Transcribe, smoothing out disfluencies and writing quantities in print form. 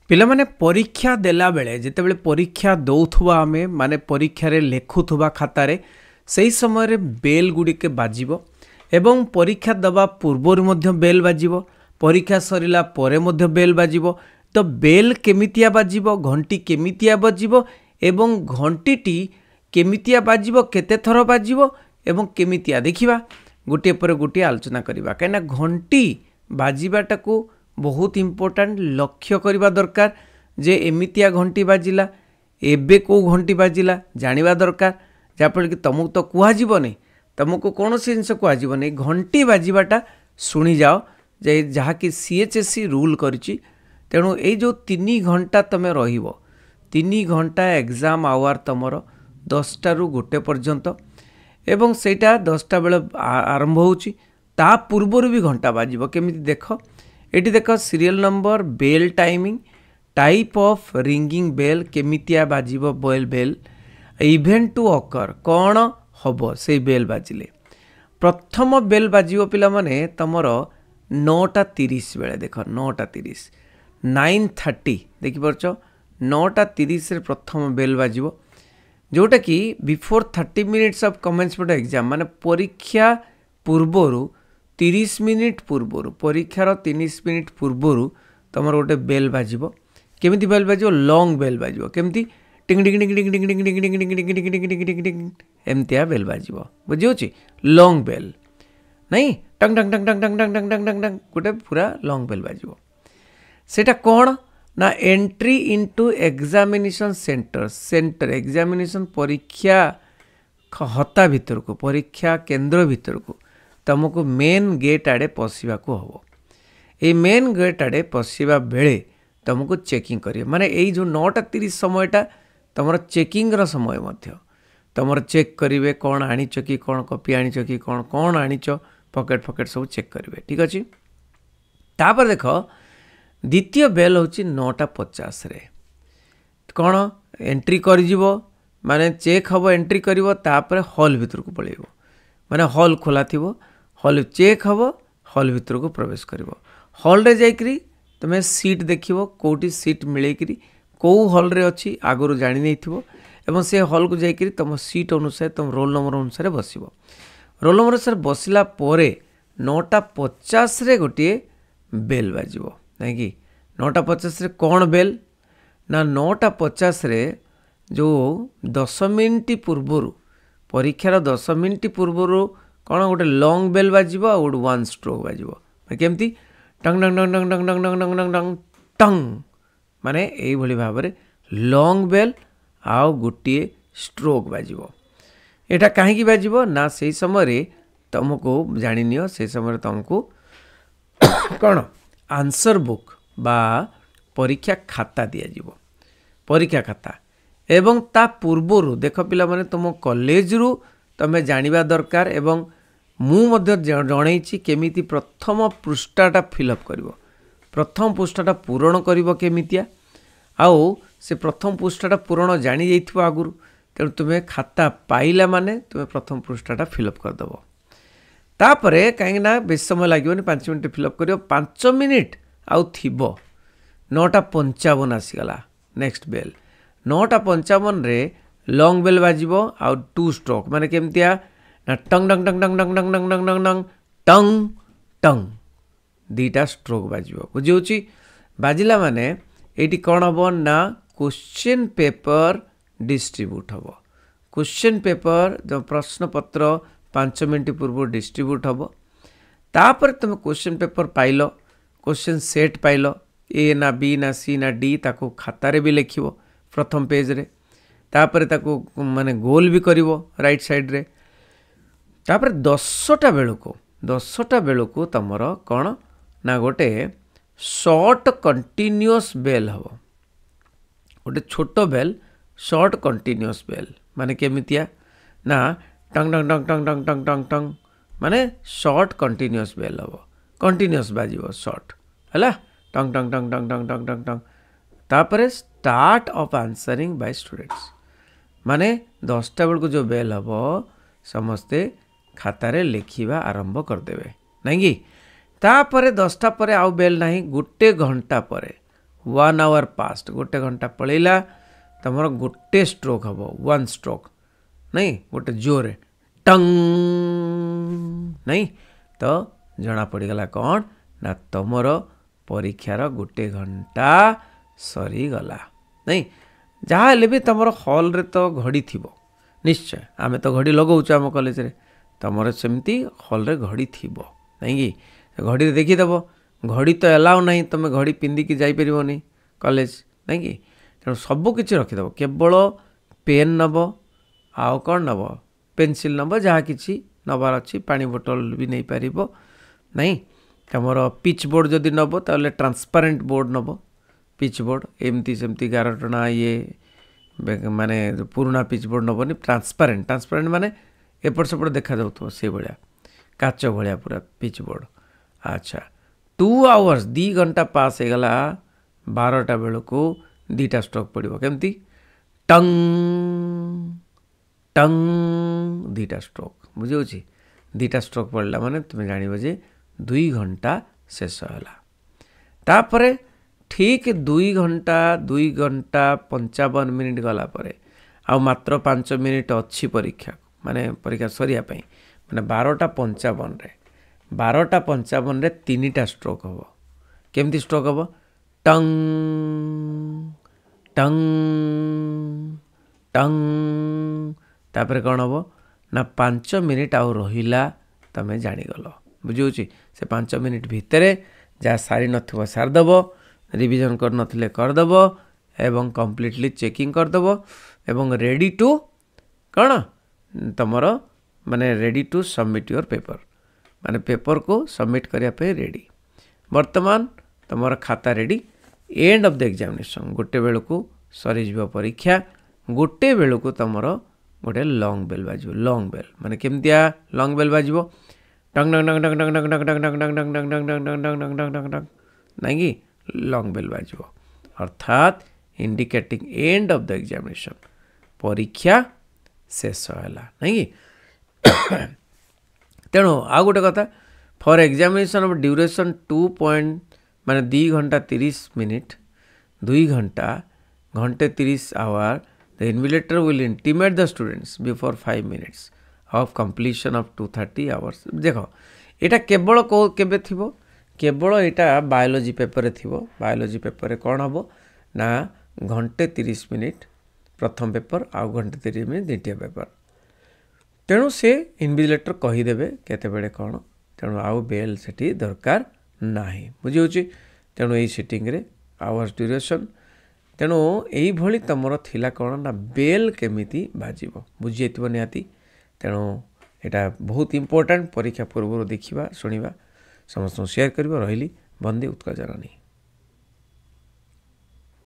पिला माने परीक्षा देला बेले जिते परीक्षा दौथुवा आमे माने परीक्षा रे लेखुथुवा खातारे सही समय रे बेल गुड़िके बाजिबो एवं परीक्षा दबा पूर्वर मध्य बेल बाजिबो परीक्षा सरिला परे मध्य बेल बाजिबो। तो बेल केमितिया बाजिबो घंटी केमितिया बाजिबो एवं घंटीटी केमितिया बाजिबो केते थर बाजिबो एवं केमितिया देखिबा गोटे पर गोटे आलोचना करबा कहिना घंटी बाजिबाटाकू बहुत इम्पोर्टेंट लक्ष्य करबा दरकार जे एमितिया घंटी बाजिला एबे को घंटी बाजिला जानिबा दरकार जाफल कि तुमको तो कुहाजिबो नहीं तुमको कौन सी जिनस कुहाजिबो नहीं घंटी बाजिबाटा शुणी जाओ जे जहा कि सीएचएससी रूल करिछि। तेणु ये जो 3 घंटा तुम रहिबो 3 घंटा एग्जाम आवर तुमर 10टा रु गोटे पर्यंत एवं सेटा 10टा बेले आरंभ होउछि ता पूर्वर भी घंटा बाजिबो केमिति देख एटी देख serial number bell timing type of ringing bell केमितिया बाजिबो बेल इवेंट टू अकर कौन हम से बेल बाजिले प्रथम बेल बाजिबो पिला माने तमर 9:30 बेले देख 9:30 9:30 देखि परछ 9:30 रे प्रथम बेल बाजिबो जोटा कि before 30 minutes of commencement exam माने परीक्षा पूर्वरु 30 मिनिट पूर्वरु परीक्षार 30 मिनिट पूर्वरु तमर गोटे बेल बाजिबो केमिति बेल बाजिबो लॉन्ग बेल बाजिबो केमिति टिंग टिंग टिंग टिंग टिंग टिंग टिंग टिंग टिंग टिंग टिंग टिंग टिंग टिंग एमतिया बेल बाजिबो बुझियोछि लॉन्ग बेल नहीं टंग टंग टंग टंग टंग टंग टंग टंग टंग गोटे पूरा लॉन्ग बेल बाजिबो सेटा कोन ना entry into examination centre examination परीक्षा हता भीतर को परीक्षा केंद्र भीतर को तुमको मेन गेट आड़े पशिबा को हबो ए मेन गेट आड़े पशिबा बेले तुमको चेकिंग करिए माने एई जो 9:30 समयटा तुमर चेकिंग रो समय मध्य तुमर चेक करिवे कोन आनिचो कि कोन कॉपी आनिचो कि कोन कोन आनिचो पॉकेट सब चेक करिवे ठीक अछि। तापर देखो द्वितीय बेल होची 9:50 रे कौन एंट्री करिजिवो माने चेक हबो एंट्री करिवो तापर हॉल भीतर को पळेइवो माने हॉल खोला थिवो हॉल चेक हबो हॉल भीतर को प्रवेश करिवो हॉल रे जाइकरी तुमे सीट देखिवो कोठी सीट मिलेकरी को हॉल रे अछि आगरु जानि नैथिवो एवं से हॉल को जाइकरी तुम सीट अनुसार तुम रोल नंबर अनुसार बसिवो रोल नंबर अनुसार बसिला परे 9:50 रे गोटे बेल बाजिवो नहीं कि 9:50 रे कौन बेल ना 9:50 रे जो 10 मिनिट पूर्वर परीक्षार 10 मिनिट पूर्वर कौन गोटे लॉन्ग बेल बाजिबो और गोटे 1 स्ट्रोक बाजिबो केमती टंग टंग टंग टंग टंग टंग टंग टंग टंग टंग माने एई भली भाव रे लॉन्ग बेल आउ गोटे स्ट्रोक बाजिबो एटा काहे बाजिबो ना से समय रे तुमको जानि नियो से समय तुमको कौन आंसर बुक बा परीक्षा खाता दिया जीवो परीक्षा खाता एवं ता पूर्वरु देख पिला माने तुम कॉलेज रु तमे जानिबा दरकार एवं मु मध्य जणैछि केमिति प्रथम पृष्ठाटा फिलअप करिवो प्रथम पृष्ठाटा पूरण करिवो केमितिया आउ से प्रथम पृष्ठाटा पूरण जानि जाइथिबो आगुरु तेणु तुमे खाता पाइला माने तुमे प्रथम पृष्ठाटा फिलअप कर दबो तापरे कहीं ना बेस समय लगे 5 मिनिट फिलअप करियो 5 मिनिट आउ थिबो 9:55 आसीगला नेक्स्ट बेल 9:55 रे लॉन्ग बेल बाजिबो आउ 2 स्ट्रोक माने केमतिया ना टंग टंग टंग टंग टंग टंग टंग टंग टंग टंग टंग टंग दीटा स्ट्रोक बाजिबो बुझियोछि बाजिला माने एटी कोन हबो ना क्वेश्चन पेपर डिस्ट्रीब्यूट हबो क्वेश्चन पेपर जो प्रश्न पत्र 5 मिनिट पूर्व डिस्ट्रीब्यूट हबो तापर तुम क्वेश्चन पेपर पाइलो क्वेश्चन सेट पाइलो ए ना बी ना सी ना डी ताको खाता रे भी लिखिबो प्रथम पेज रे तापर ताको माने गोल भी करिवो राइट साइड रे तापर 10टा बेलको तमर कोन ना गोटे शॉर्ट कंटीन्यूअस बेल हबो गोटे छोटो बेल शॉर्ट कंटीन्यूअस बेल माने केमितिया ना टंग टंग टंग टंग टंग टंग टंग टंग माने शॉर्ट कंटीन्यूअस बेल हबो कंटीन्यूअस बाजिबो शॉर्ट हला टंग टंग टंग टंग टंग टंग टंग टंग तापरे start of answering by students माने 10टा बेल को जो बेल हबो समस्ते खाता रे लिखिबा आरंभ कर देबे नहीं कि तापरे 10टा परे आउ बेल नहीं गोटे घंटा परे 1 आवर पास्ट गोटे घंटा पलैला तुम गोटे स्ट्रोक हम 1 स्ट्रोक नहीं गोटे जोरे टंग नहीं तो जना पड़गला कौन ना तुमर परीक्षार गोटे घंटा सरीगला नहीं जहाँ हेले भी तुम हल रे तो घड़ी थी निश्चय आम तो घड़ी लगाऊँ आम कॉलेज रे तुम सेमती हल रे घड़ी थी नहीं घड़ी देखीदेव घड़ी तो एलाउ नहीं तुम घड़ी पिंधिकी जापरनी कॉलेज नहीं कि तेणु सबकि रखीदेव केवल पेन नब आउ कौन नब पेनसिल नब जहाँ कि नबार अच्छी पानी बोतल भी नहीं पार नहीं तुम पिच बोर्ड जदि नब ताले ट्रांसपेरेंट बोर्ड नब पिच बोर्ड एमती सेमती 11 टना ये माने पुराना पिच बोर्ड नबनी ट्रांसपेरेंट माने एपट सेपट देखा जाऊ से भाया काच भाया पूरा पिच बोर्ड अच्छा 2 आवर्स 2 घंटा पास हो गला 12टा बेलू को 2टा स्ट्रोक पड़ो केमती टंग टंग 2टा स्ट्रोक बुझे 2टा स्ट्रोक पड़ला माने तुम जान जे 2 घंटा शेष है तापर ठीक 2 घंटा 55 मिनिट गला परे आ मात्र 5 मिनिट अच्छी परीक्षा माने परीक्षा सरिया पई माने 12:55 रे 12:55 रे 3टा स्ट्रोक हम केमती स्ट्रोक हम टंग टंग टंग तापर कौन हम ना 5 मिनिट आउ रहिला तमें जानीगल बुझे से 5 मिनिट भितर जहाँ सारी नथिबो सारदेव रिविजन कर नथिले करदेव एवं कंप्लीटली चेकिंग करदेव एवं रेडी टू कौन तुमर माने ready to submit your paper माने पेपर को सबमिट करिया पे रेडी वर्तमान तुमर खाता ready end of the examination गोटे बेलू को सरी परीक्षा गोटे बेलू को तुमर गोटे लॉन्ग बेल बाजिबो लॉन्ग बेल माने केमतिया लॉन्ग बेल बाजिबो टंग टंग टंग टंग टंग टंग टंग टंग टंग टंग टंग टंग टंग टंग टंग टंग टंग टंग नहीं कि लॉन्ग बेल बाजिबो अर्थात indicating and of the examination परीक्षा शेष है नहीं कि तेणु आ गोटे कथा फॉर एग्जामिनेशन ऑफ ड्यूरेशन 2 घंटा 30 मिनिट 2 घंटा घंटे 30 hour the invigilator will intimate the students before 5 minutes of completion of 230 hours देख यहाँ केवल केबे थिबो केवल यहाँ बायोलॉजी पेपर रे थिबो बायोलॉजी पेपर रे कौन हम ना घंटे 30 मिनिट प्रथम पेपर आउ घंटे 30 मिनिट द्वितीय पेपर तेणु से इन्विजिलेटर कहीदेवे केते कौन तेणु आउ बेल सेठी दरकार नाही बुझी तेणु यही सिटिंग रे आवर्स ड्यूरेशन तेणु यही तुमर थिला कौन ना बेल केमिति बाजिबो बुझी जाइतिबो निहाती तेणु यहाँ बहुत इंपोर्टेंट परीक्षा पूर्व देखा शुणा समस्त शेयर कर रही बंदे उत्कल जननी।